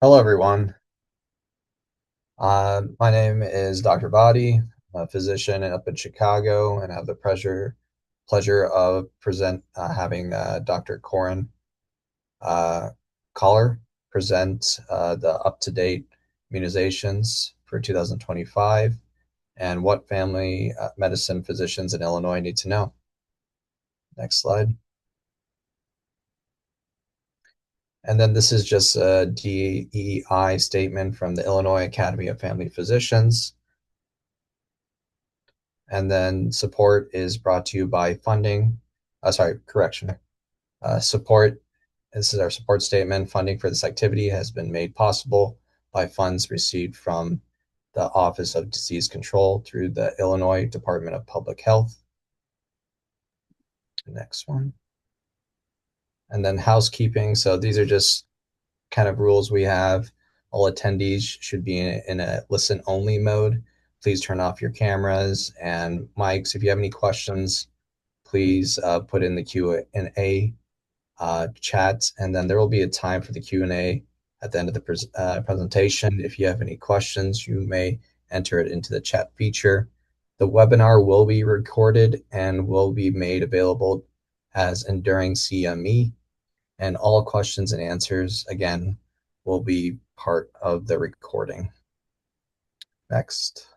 Hello, everyone. My name is Dr. Body, a physician up in Chicago, and I have the pleasure of having Dr. Corinne uh, Kohler present the up-to-date immunizations for 2025 and what family medicine physicians in Illinois need to know. Next slide. And then this is just a DEI statement from the Illinois Academy of Family Physicians. And then support is brought to you by funding. Correction. Support, this is our support statement. Funding for this activity has been made possible by funds received from the Office of Disease Control through the Illinois Department of Public Health. Next one. And then housekeeping. So these are just kind of rules we have. All attendees should be in a listen only mode. Please turn off your cameras and mics. If you have any questions, please put in the Q&A chat, and then there will be a time for the Q&A at the end of the presentation. If you have any questions, you may enter it into the chat feature. The webinar will be recorded and will be made available as Enduring CME, and all questions and answers, again, will be part of the recording. Next.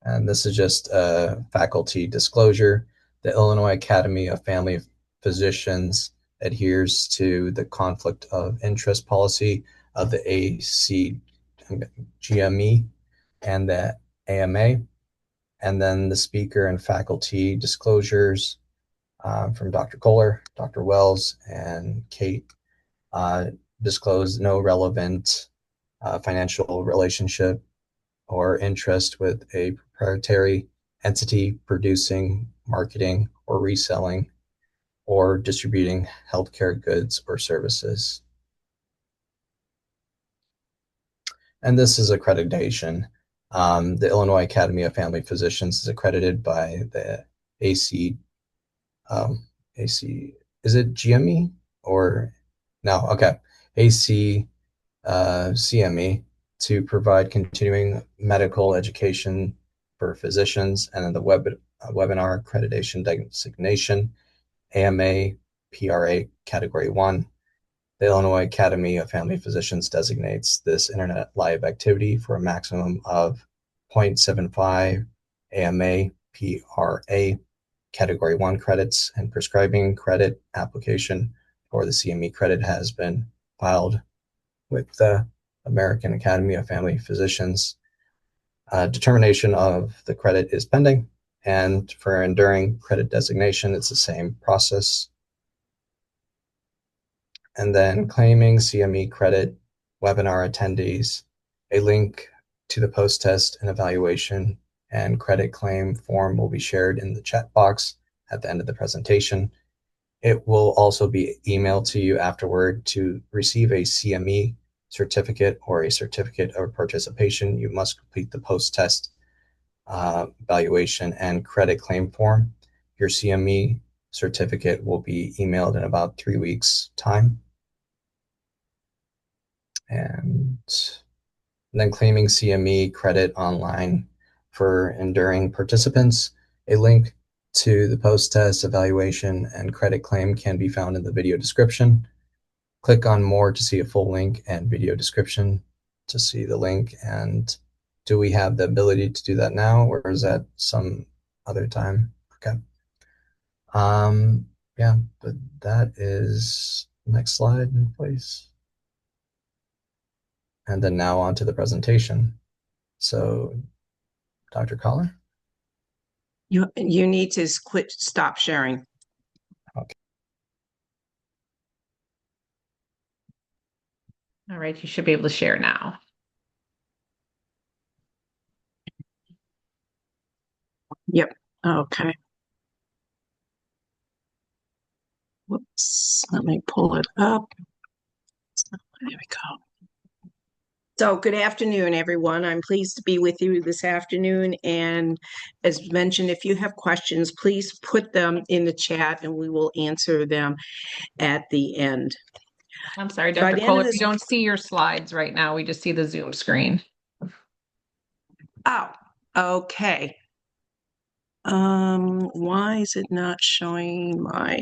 And this is just a faculty disclosure. The Illinois Academy of Family Physicians adheres to the conflict of interest policy of the ACGME and the AMA. And then the speaker and faculty disclosures from Dr. Kohler, Dr. Wells, and Kate disclose no relevant financial relationship or interest with a proprietary entity producing, marketing, or reselling or distributing healthcare goods or services. And this is accreditation. The Illinois Academy of Family Physicians is accredited by the AC, is it GME or no? Okay, CME to provide continuing medical education for physicians, and then the webinar accreditation designation, AMA PRA Category 1. The Illinois Academy of Family Physicians designates this internet live activity for a maximum of 0.75 AMA PRA Category 1 credits, and prescribing credit application for the CME credit has been filed with the American Academy of Family Physicians. Determination of the credit is pending, and for enduring credit designation, it's the same process. And then claiming CME credit webinar attendees, a link to the post-test and evaluation and credit claim form will be shared in the chat box at the end of the presentation. It will also be emailed to you afterward. To receive a CME certificate or a certificate of participation, you must complete the post-test evaluation and credit claim form. Your CME certificate will be emailed in about 3 weeks' time. And then claiming CME credit online for enduring participants, a link to the post-test evaluation and credit claim can be found in the video description. Click on more to see a full link and video description to see the link. And do we have the ability to do that now, or is that some other time? Okay. Yeah, but that is next slide, please. And then now on to the presentation. So, Dr. Kohler? You need to stop sharing. Okay. All right, you should be able to share now. Yep. Okay. Whoops. Let me pull it up. There we go. So good afternoon, everyone. I'm pleased to be with you this afternoon. And as mentioned, if you have questions, please put them in the chat and we will answer them at the end. I'm sorry, By Dr. the end of Kohler, we this, don't see your slides right now. We just see the Zoom screen. oh, okay. Why is it not showing my?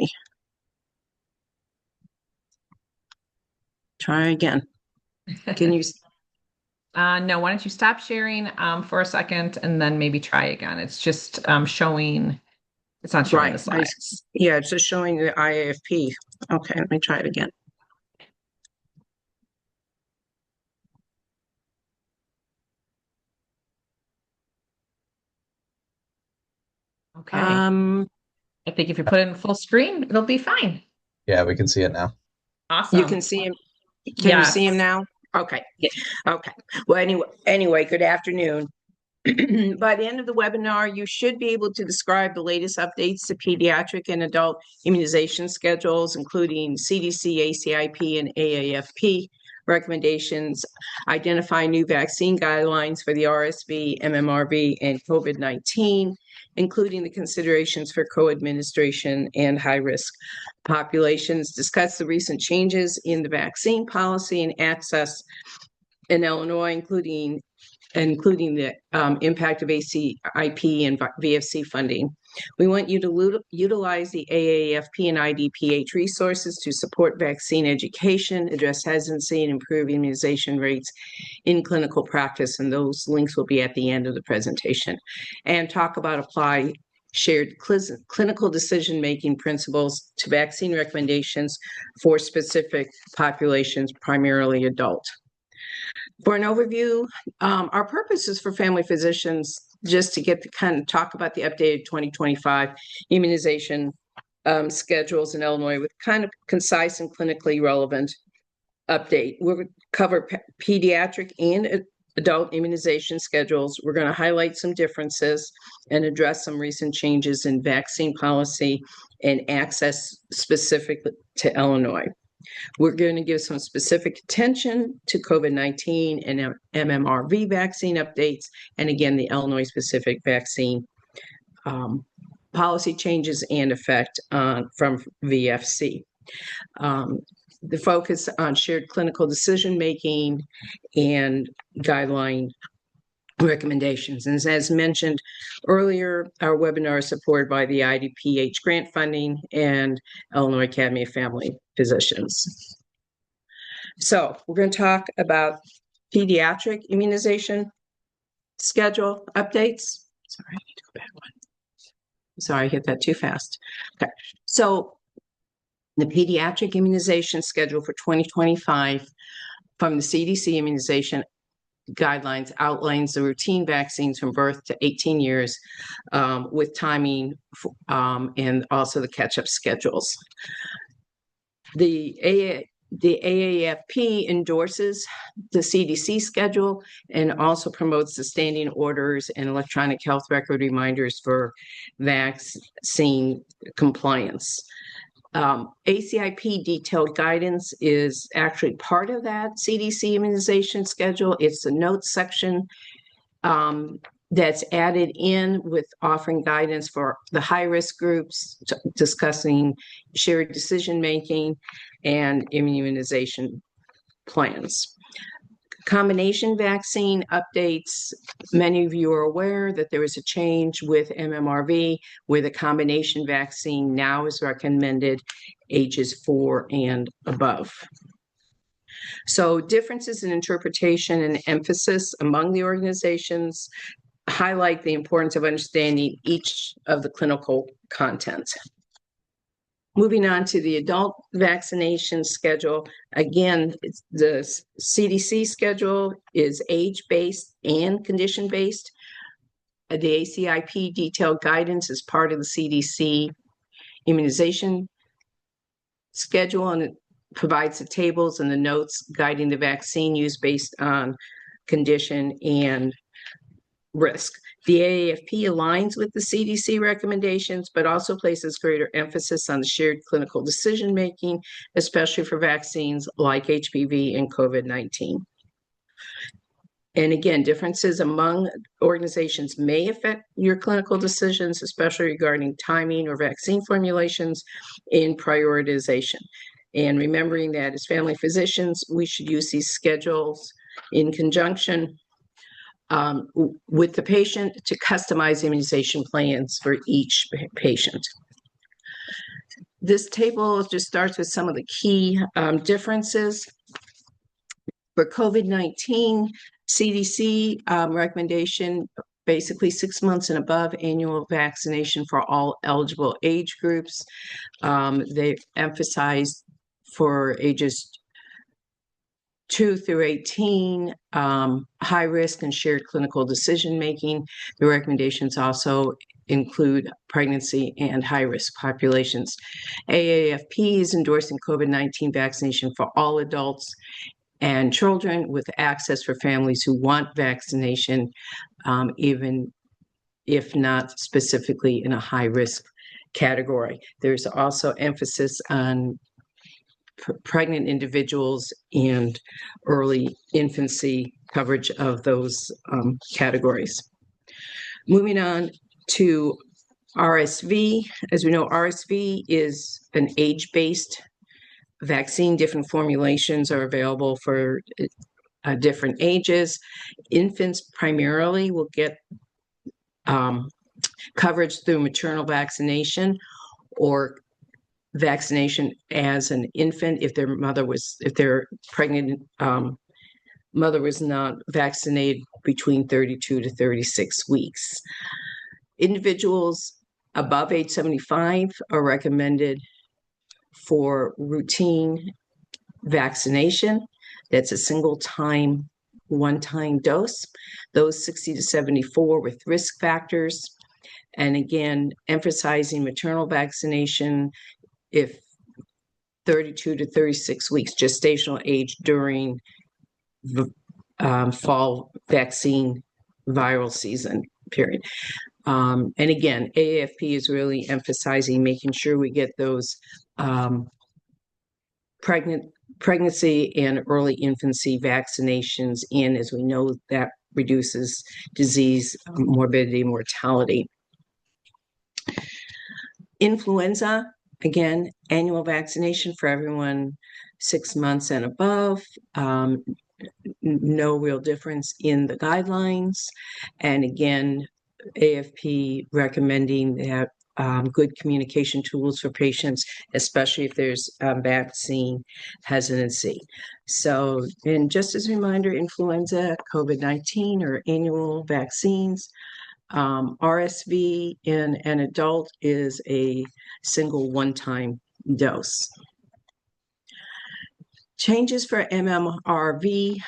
Try again. Can you? No, why don't you stop sharing for a second and then maybe try again. It's just showing, it's not showing the Right. slides. Yeah, it's just showing the AAFP. Okay, let me try it again. Okay. Um, I think if you put it in full screen, it'll be fine. Yeah, we can see it now. you Awesome. can see him. Can you Yes. see him now? Okay. Yeah. Okay. Well, anyway, good afternoon. By the end of the webinar, you should be able to describe the latest updates to pediatric and adult immunization schedules, including CDC, ACIP, and AAFP recommendations, identify new vaccine guidelines for the RSV, MMRV, and COVID-19, including the considerations for co-administration and high-risk populations, discuss the recent changes in the vaccine policy and access in Illinois, including the impact of ACIP and VFC funding. We want you to utilize the AAFP and IDPH resources to support vaccine education, address hesitancy, and improve immunization rates in clinical practice. And those links will be at the end of the presentation. And talk about apply shared clinical decision-making principles to vaccine recommendations for specific populations, primarily adult. For an overview, our purpose is for family physicians just to get to kind of talk about the updated 2025 immunization schedules in Illinois with kind of concise and clinically relevant update. We'll cover pediatric and adult immunization schedules. We're going to highlight some differences and address some recent changes in vaccine policy and access specific to Illinois. We're going to give some specific attention to COVID-19 and MMRV vaccine updates, and again, the Illinois-specific vaccine policy changes and effect from VFC. The focus on shared clinical decision-making and guideline recommendations. And as mentioned earlier, our webinar is supported by the IDPH grant funding and Illinois Academy of Family Physicians. So we're going to talk about pediatric immunization schedule updates. Sorry, I need to go back one. Sorry, I hit that too fast. Okay, so the pediatric immunization schedule for 2025 from the CDC immunization guidelines outlines the routine vaccines from birth to 18 years with timing and also the catch-up schedules. The AAFP endorses the CDC schedule and also promotes the standing orders and electronic health record reminders for vaccine compliance. ACIP detailed guidance is actually part of that CDC immunization schedule. It's the notes section that's added in with offering guidance for the high-risk groups, discussing shared decision-making and immunization plans. Combination vaccine updates. Many of you are aware that there is a change with MMRV where the combination vaccine now is recommended ages 4 and above. So differences in interpretation and emphasis among the organizations highlight the importance of understanding each of the clinical content. Moving on to the adult vaccination schedule, again, the CDC schedule is age-based and condition-based. The ACIP detailed guidance is part of the CDC immunization schedule, and it provides the tables and the notes guiding the vaccine use based on condition and risk. The AAFP aligns with the CDC recommendations, but also places greater emphasis on the shared clinical decision-making, especially for vaccines like HPV and COVID-19. And again, differences among organizations may affect your clinical decisions, especially regarding timing or vaccine formulations in prioritization. And remembering that as family physicians, we should use these schedules in conjunction with the patient to customize immunization plans for each patient. This table just starts with some of the key differences. For COVID-19, CDC recommendation, basically 6 months and above annual vaccination for all eligible age groups. They emphasize for ages 2 through 18, high risk and shared clinical decision making. The recommendations also include pregnancy and high risk populations. AAFP is endorsing COVID-19 vaccination for all adults and children with access for families who want vaccination, even if not specifically in a high risk category. There's also emphasis on pregnant individuals and early infancy coverage of those categories. Moving on to RSV. As we know, RSV is an age-based vaccine. Different formulations are available for different ages. Infants primarily will get coverage through maternal vaccination or vaccination as an infant if their pregnant mother was not vaccinated between 32 to 36 weeks. Individuals above age 75 are recommended for routine vaccination. That's a single time, one-time dose. Those 60 to 74 with risk factors. And again, emphasizing maternal vaccination if 32 to 36 weeks gestational age during the fall vaccine viral season period. And again, AAFP is really emphasizing making sure we get those pregnancy and early infancy vaccinations in, as we know that reduces disease, morbidity, mortality. Influenza, again, annual vaccination for everyone 6 months and above. No real difference in the guidelines. And again, AFP recommending that good communication tools for patients, especially if there's vaccine hesitancy. So, and just as a reminder, influenza, COVID-19 are annual vaccines. RSV in an adult is a single one-time dose. Changes for MMRV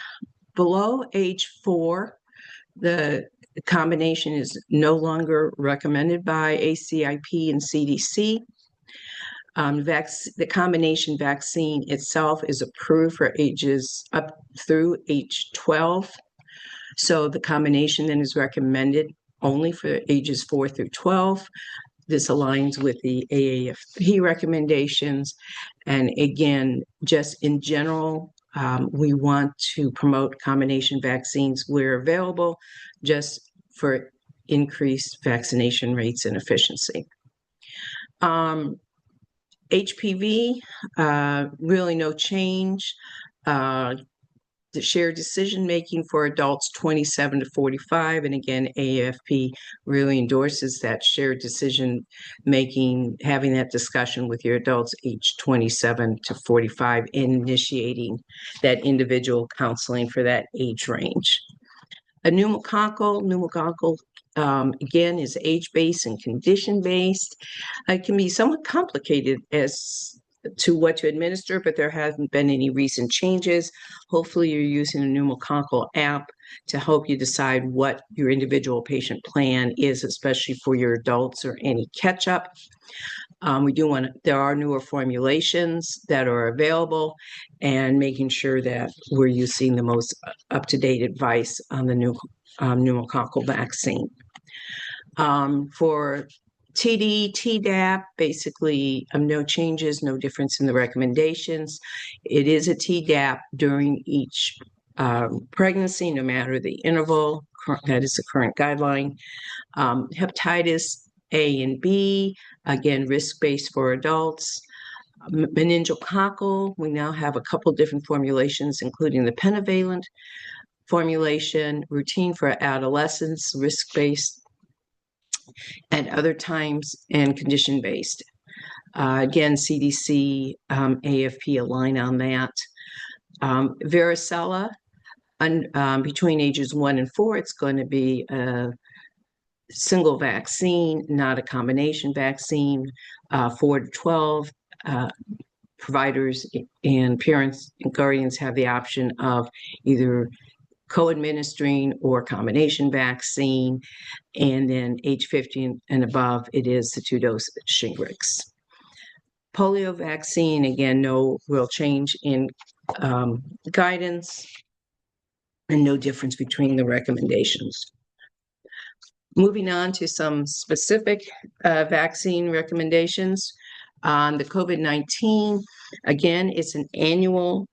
below age 4, the combination is no longer recommended by ACIP and CDC. The combination vaccine itself is approved for ages up through age 12. So the combination then is recommended only for ages 4 through 12. This aligns with the AAFP recommendations. And again, just in general, we want to promote combination vaccines where available, just for increased vaccination rates and efficiency. HPV, really no change. The shared decision-making for adults 27 to 45. And again, AAFP really endorses that shared decision-making, having that discussion with your adults age 27 to 45, initiating that individual counseling for that age range. A pneumococcal, again, is age-based and condition-based. It can be somewhat complicated as to what to administer, but there haven't been any recent changes. Hopefully you're using a pneumococcal app to help you decide what your individual patient plan is, especially for your adults or any catch-up. There are newer formulations that are available, and making sure that we're using the most up-to-date advice on the new pneumococcal vaccine. For TD, Tdap, basically no changes, no difference in the recommendations. It is a Tdap during each pregnancy, no matter the interval. That is the current guideline. Hepatitis A and B, again, risk-based for adults. Meningococcal, we now have a couple different formulations, including the pentavalent formulation, routine for adolescents, risk-based, and other times, and condition-based. Again, CDC, AFP align on that. Varicella, between ages 1 and 4, it's going to be a single vaccine, not a combination vaccine. 4 to 12, providers and parents and guardians have the option of either co-administering or combination vaccine. And then age 15 and above, it is the 2-dose Shingrix. Polio vaccine, again, no real change in guidance and no difference between the recommendations. Moving on to some specific vaccine recommendations. On the COVID-19, again, it's an annual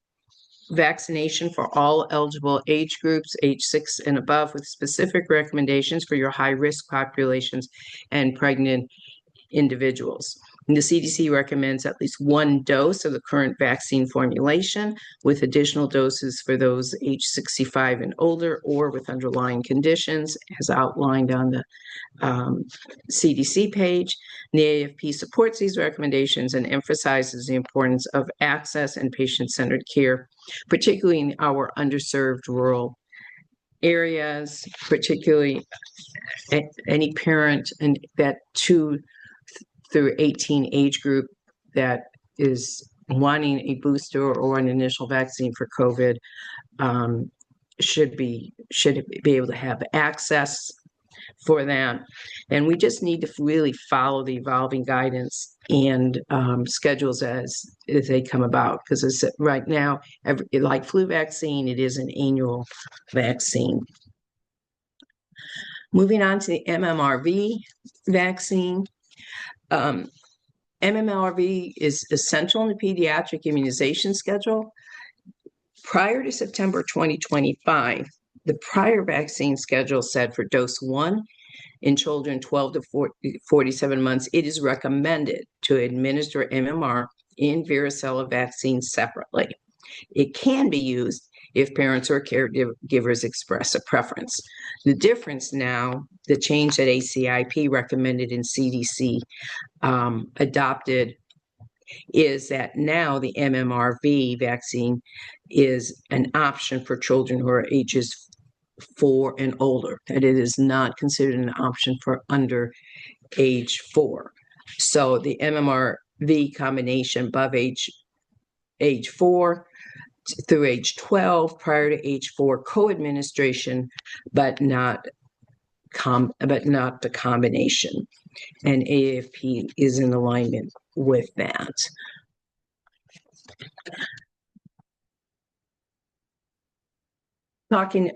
vaccination for all eligible age groups, age 6 and above, with specific recommendations for your high-risk populations and pregnant individuals. And the CDC recommends at least 1 dose of the current vaccine formulation, with additional doses for those age 65 and older or with underlying conditions, as outlined on the CDC page. And the AAFP supports these recommendations and emphasizes the importance of access and patient-centered care, particularly in our underserved rural areas, particularly any parent and that 2 through 18 age group that is wanting a booster or an initial vaccine for COVID should be able to have access for that. And we just need to really follow the evolving guidance and schedules as they come about, because right now, like flu vaccine, it is an annual vaccine. Moving on to the MMRV vaccine. MMRV is essential in the pediatric immunization schedule. Prior to September 2025, the prior vaccine schedule said for dose 1 in children 12 to 47 months, it is recommended to administer MMR and varicella vaccines separately. It can be used if parents or caregivers express a preference. The difference now, the change that ACIP recommended and CDC adopted, is that now the MMRV vaccine is an option for children who are ages 4 and older, that it is not considered an option for under age 4. So the MMRV combination above age 4 through age 12, prior to age 4, co-administration, but not the combination. And AAFP is in alignment with that.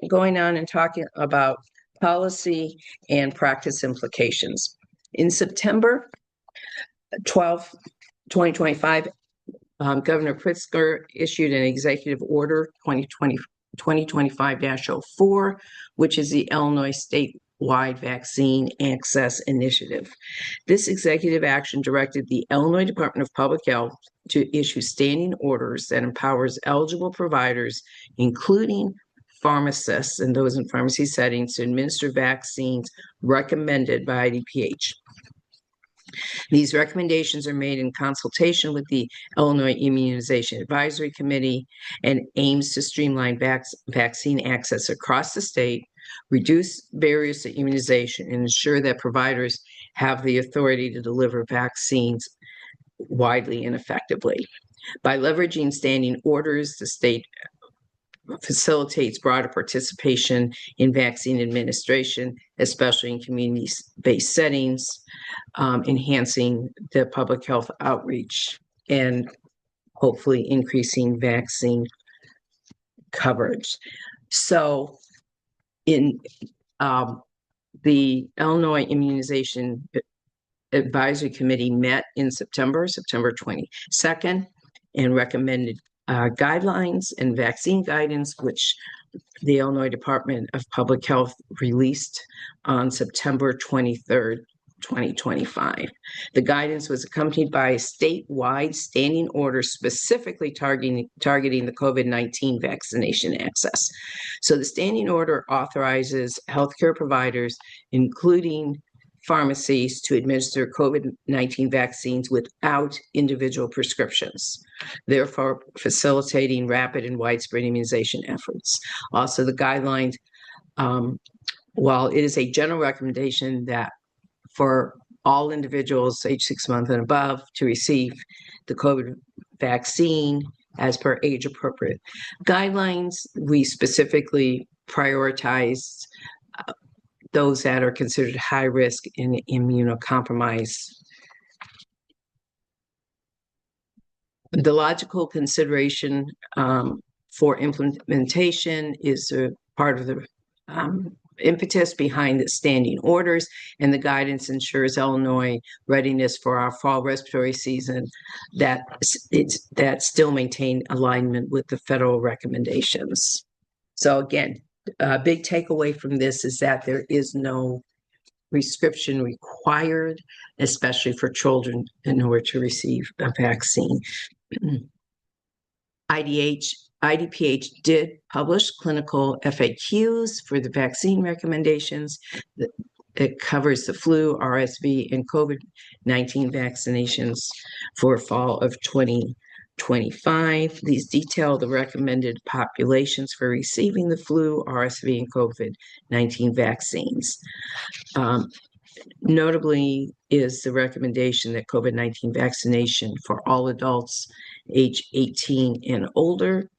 Going on and talking about policy and practice implications. In September 12, 2025, Governor Pritzker issued an executive order 2025-04, which is the Illinois statewide vaccine access initiative. This executive action directed the Illinois Department of Public Health to issue standing orders that empowers eligible providers, including pharmacists and those in pharmacy settings, to administer vaccines recommended by IDPH. These recommendations are made in consultation with the Illinois Immunization Advisory Committee and aims to streamline vaccine access across the state, reduce barriers to immunization, and ensure that providers have the authority to deliver vaccines widely and effectively. By leveraging standing orders, the state facilitates broader participation in vaccine administration, especially in community-based settings, enhancing the public health outreach and hopefully increasing vaccine coverage. So in the Illinois Immunization Advisory Committee met in September 22nd, and recommended guidelines and vaccine guidance, which the Illinois Department of Public Health released on September 23rd 2025. The guidance was accompanied by a statewide standing order specifically targeting the COVID-19 vaccination access. So the standing order authorizes healthcare providers, including pharmacies, to administer COVID-19 vaccines without individual prescriptions, therefore facilitating rapid and widespread immunization efforts. Also, the guidelines, while it is a general recommendation that for all individuals age 6 months and above to receive the COVID vaccine as per age appropriate guidelines, we specifically prioritized those that are considered high risk and immunocompromised. The logical consideration for implementation is a part of the impetus behind the standing orders, and the guidance ensures Illinois readiness for our fall respiratory season that still maintain alignment with the federal recommendations. So again, a big takeaway from this is that there is no prescription required, especially for children, in order to receive a vaccine. IDPH did publish clinical FAQs for the vaccine recommendations. It covers the flu, RSV, and COVID-19 vaccinations for fall of 2025. These detail the recommended populations for receiving the flu, RSV, and COVID-19 vaccines. Notably is the recommendation that COVID-19 vaccination for all adults age 18 and older,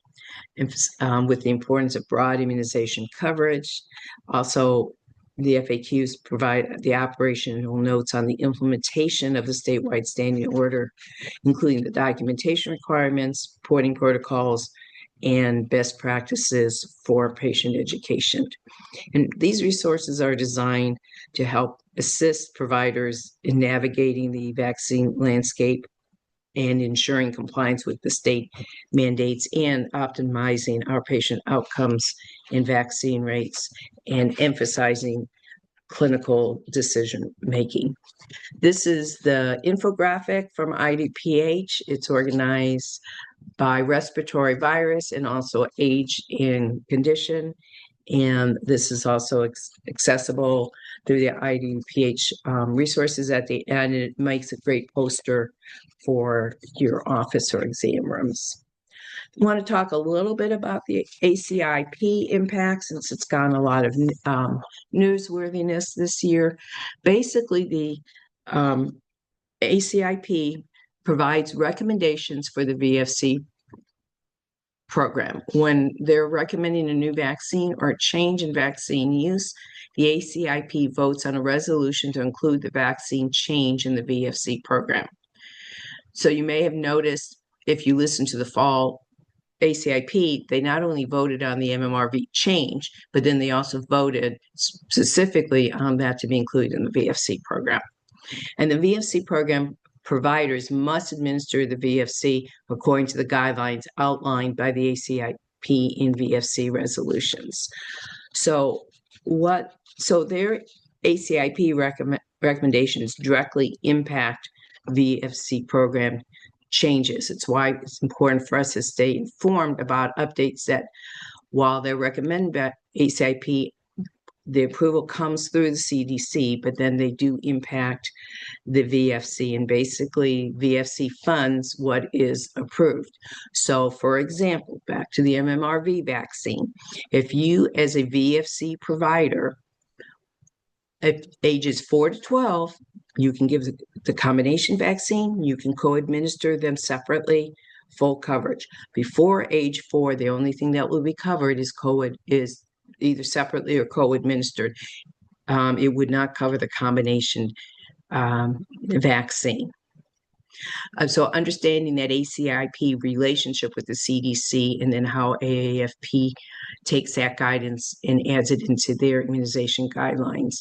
with the importance of broad immunization coverage. Also, the FAQs provide the operational notes on the implementation of the statewide standing order, including the documentation requirements, reporting protocols, and best practices for patient education. And these resources are designed to help assist providers in navigating the vaccine landscape and ensuring compliance with the state mandates and optimizing our patient outcomes and vaccine rates and emphasizing clinical decision making. This is the infographic from IDPH. It's organized by respiratory virus and also age and condition. And this is also accessible through the IDPH resources at the end. It makes a great poster for your office or exam rooms. I want to talk a little bit about the ACIP impact, since it's gotten a lot of newsworthiness this year. Basically, the ACIP provides recommendations for the VFC program. When they're recommending a new vaccine or a change in vaccine use, the ACIP votes on a resolution to include the vaccine change in the VFC program. So you may have noticed, if you listen to the fall ACIP, they not only voted on the MMRV change, but then they also voted specifically on that to be included in the VFC program. And the VFC program providers must administer the VFC according to the guidelines outlined by the ACIP and VFC resolutions. So their ACIP recommendations directly impact VFC program changes. It's why it's important for us to stay informed about updates that, while they're recommended by ACIP, the approval comes through the CDC, but then they do impact the VFC, and basically VFC funds what is approved. So for example, back to the MMRV vaccine, if you as a VFC provider at ages 4 to 12, you can give the combination vaccine, you can co-administer them separately, full coverage. Before age 4, the only thing that will be covered is either separately or co-administered. It would not cover the combination vaccine. So understanding that ACIP relationship with the CDC, and then how AAFP takes that guidance and adds it into their immunization guidelines,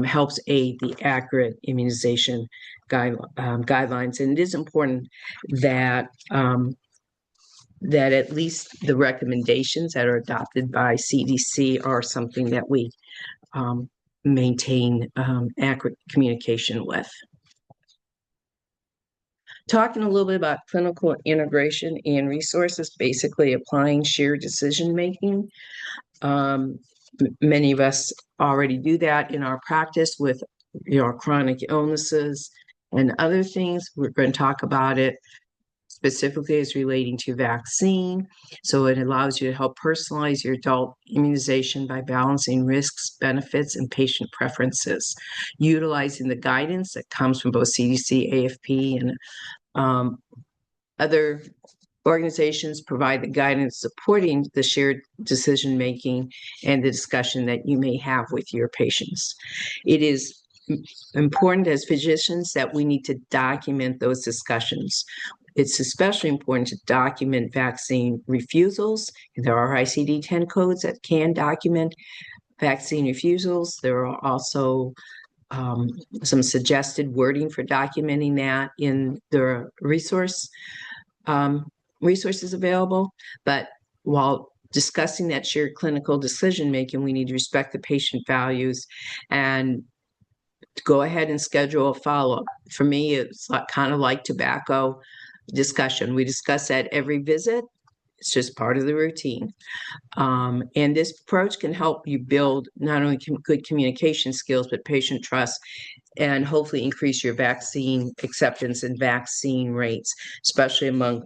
helps aid the accurate immunization guidelines. And it is important that that at least the recommendations that are adopted by CDC are something that we maintain accurate communication with. Talking a little bit about clinical integration and resources, basically applying shared decision-making. Many of us already do that in our practice with chronic illnesses and other things. We're going to talk about it specifically as relating to vaccine. So it allows you to help personalize your adult immunization by balancing risks, benefits, and patient preferences, utilizing the guidance that comes from both CDC, AFP, and other organizations provide the guidance supporting the shared decision-making and the discussion that you may have with your patients. It is important as physicians that we need to document those discussions. It's especially important to document vaccine refusals. There are ICD-10 codes that can document vaccine refusals. There are also some suggested wording for documenting that in the resources available. But while discussing that shared clinical decision-making, we need to respect the patient values and go ahead and schedule a follow-up. For me, it's kind of like tobacco discussion. We discuss that every visit. It's just part of the routine. And this approach can help you build not only good communication skills, but patient trust, and hopefully increase your vaccine acceptance and vaccine rates, especially among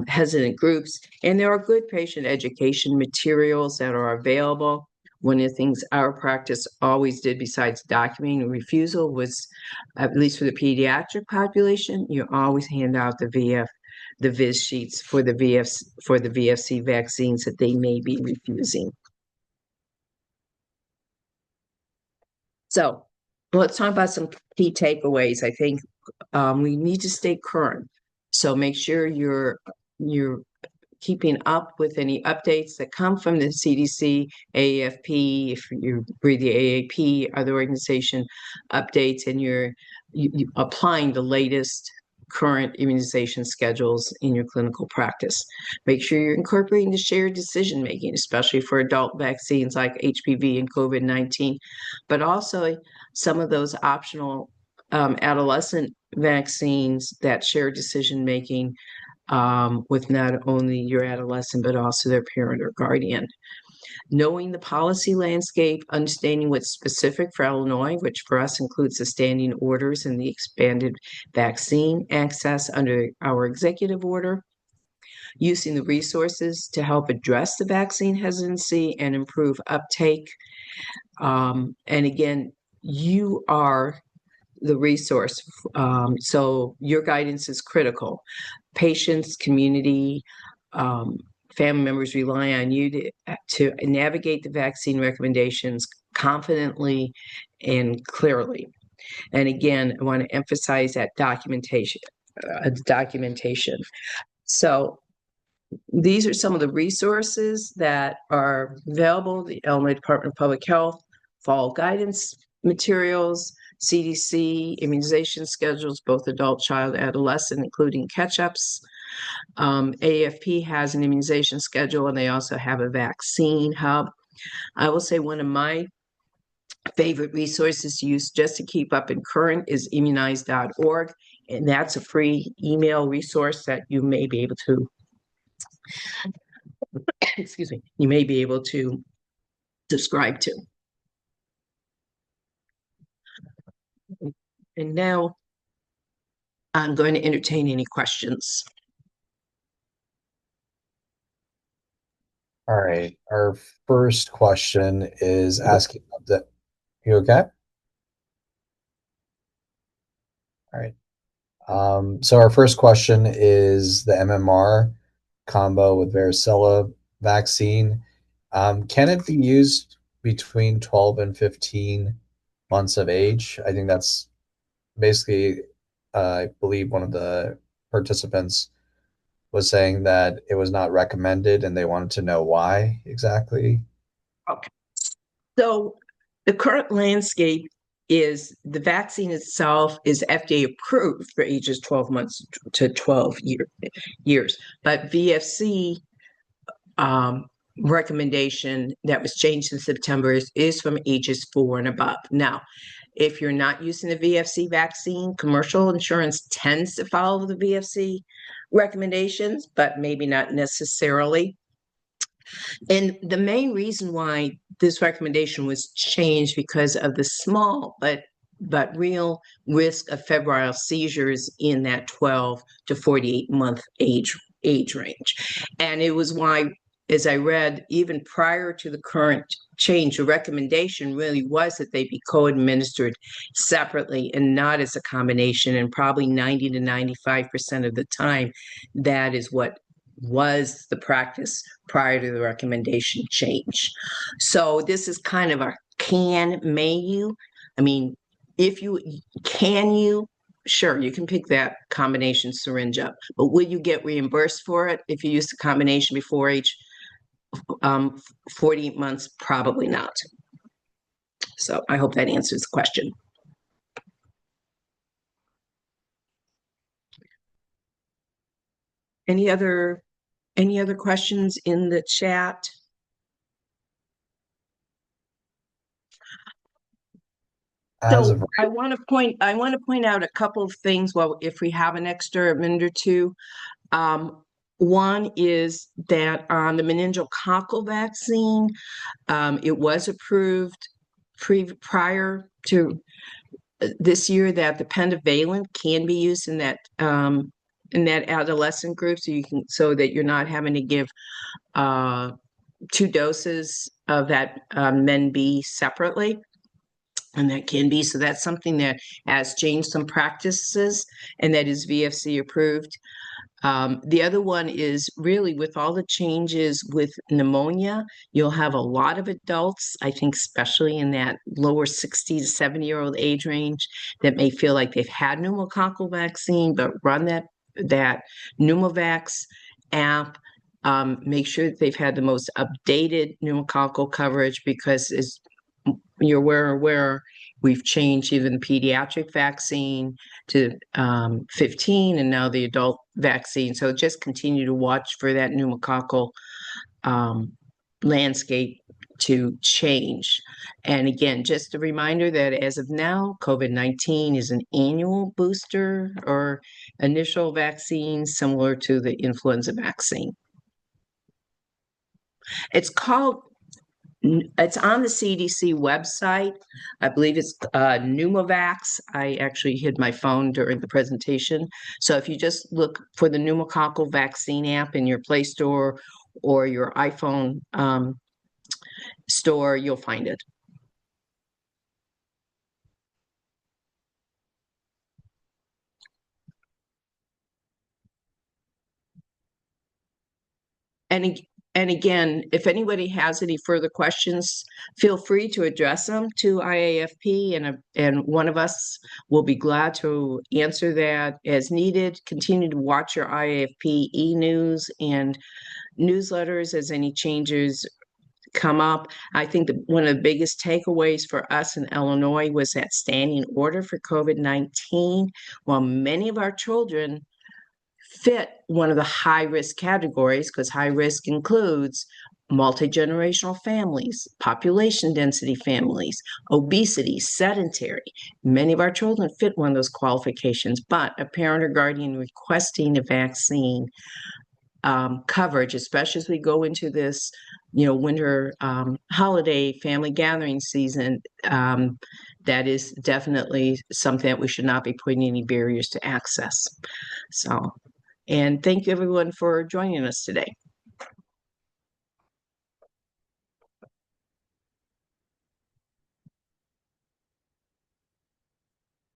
hesitant groups. And there are good patient education materials that are available. One of the things our practice always did, besides documenting refusal, was, at least for the pediatric population, you always hand out the viz sheets for the VFC vaccines that they may be refusing. So let's talk about some key takeaways. I think we need to stay current. So make sure you're keeping up with any updates that come from the CDC, AAFP, if you read the AAP, other organization updates, and you're applying the latest current immunization schedules in your clinical practice. Make sure you're incorporating the shared decision-making, especially for adult vaccines like HPV and COVID-19, but also some of those optional adolescent vaccines that share decision-making with not only your adolescent, but also their parent or guardian. Knowing the policy landscape, understanding what's specific for Illinois, which for us includes the standing orders and the expanded vaccine access under our executive order. Using the resources to help address the vaccine hesitancy and improve uptake. And again, you are the resource. So your guidance is critical. Patients, community, family members rely on you to navigate the vaccine recommendations confidently and clearly. And again, I want to emphasize that documentation. So these are some of the resources that are available: the Illinois Department of Public Health fall guidance materials, CDC immunization schedules, both adult, child, adolescent, including catch-ups. AAFP has an immunization schedule, and they also have a vaccine hub. I will say one of my favorite resources to use just to keep up and current is immunize.org, and that's a free email resource that you may be able to you may be able to subscribe to. And now I'm going to entertain any questions. All right. Our first question is asking that. You okay? All right. So our first question is the MMR combo with varicella vaccine. Can it be used between 12 and 15 months of age? I think that's basically, I believe one of the participants was saying that it was not recommended and they wanted to know why exactly. Okay. So the current landscape is the vaccine itself is FDA approved for ages 12 months to 12 years. But VFC recommendation that was changed in September is from ages 4 and above. Now, if you're not using the VFC vaccine, commercial insurance tends to follow the VFC recommendations, but maybe not necessarily. And the main reason why this recommendation was changed because of the small but real risk of febrile seizures in that 12 to 48 month age range. And it was why, as I read, even prior to the current change, the recommendation really was that they be co-administered separately and not as a combination. And probably 90 to 95% of the time, that is what was the practice prior to the recommendation change. So this is kind of a may you? I mean, if you sure, you can pick that combination syringe up, but will you get reimbursed for it if you use the combination before age 48 months? Probably not. So I hope that answers the question. Any other questions in the chat? So I want to point out a couple of things. Well, if we have an extra minute or two, one is that on the meningococcal vaccine, it was approved prior to this year that the pentavalent can be used in that adolescent group, so that you're not having to give 2 doses of that MenB separately. And that can be, so that's something that has changed some practices and that is VFC approved. The other one is really with all the changes with pneumonia, you'll have a lot of adults, I think especially in that lower 60 to 70-year-old age range, that may feel like they've had pneumococcal vaccine, but run that Pneumovax app. Make sure that they've had the most updated pneumococcal coverage, because as you're aware, we've changed even the pediatric vaccine to 15 and now the adult vaccine. So just continue to watch for that pneumococcal landscape to change. And again, just a reminder that as of now, COVID-19 is an annual booster or initial vaccine similar to the influenza vaccine. It's on the CDC website. I believe it's Pneumovax. I actually hid my phone during the presentation. So if you just look for the pneumococcal vaccine app in your Play Store or your iPhone store, you'll find it. And again, if anybody has any further questions, feel free to address them to IAFP, and one of us will be glad to answer that as needed. Continue to watch your IAFP e-news and newsletters as any changes come up. I think that one of the biggest takeaways for us in Illinois was that standing order for COVID-19. While many of our children fit one of the high-risk categories, because high risk includes multi-generational families, population density families, obesity, sedentary. Many of our children fit one of those qualifications, but a parent or guardian requesting a vaccine coverage, especially as we go into this, winter holiday family gathering season, that is definitely something that we should not be putting any barriers to access. So, and thank you everyone for joining us today.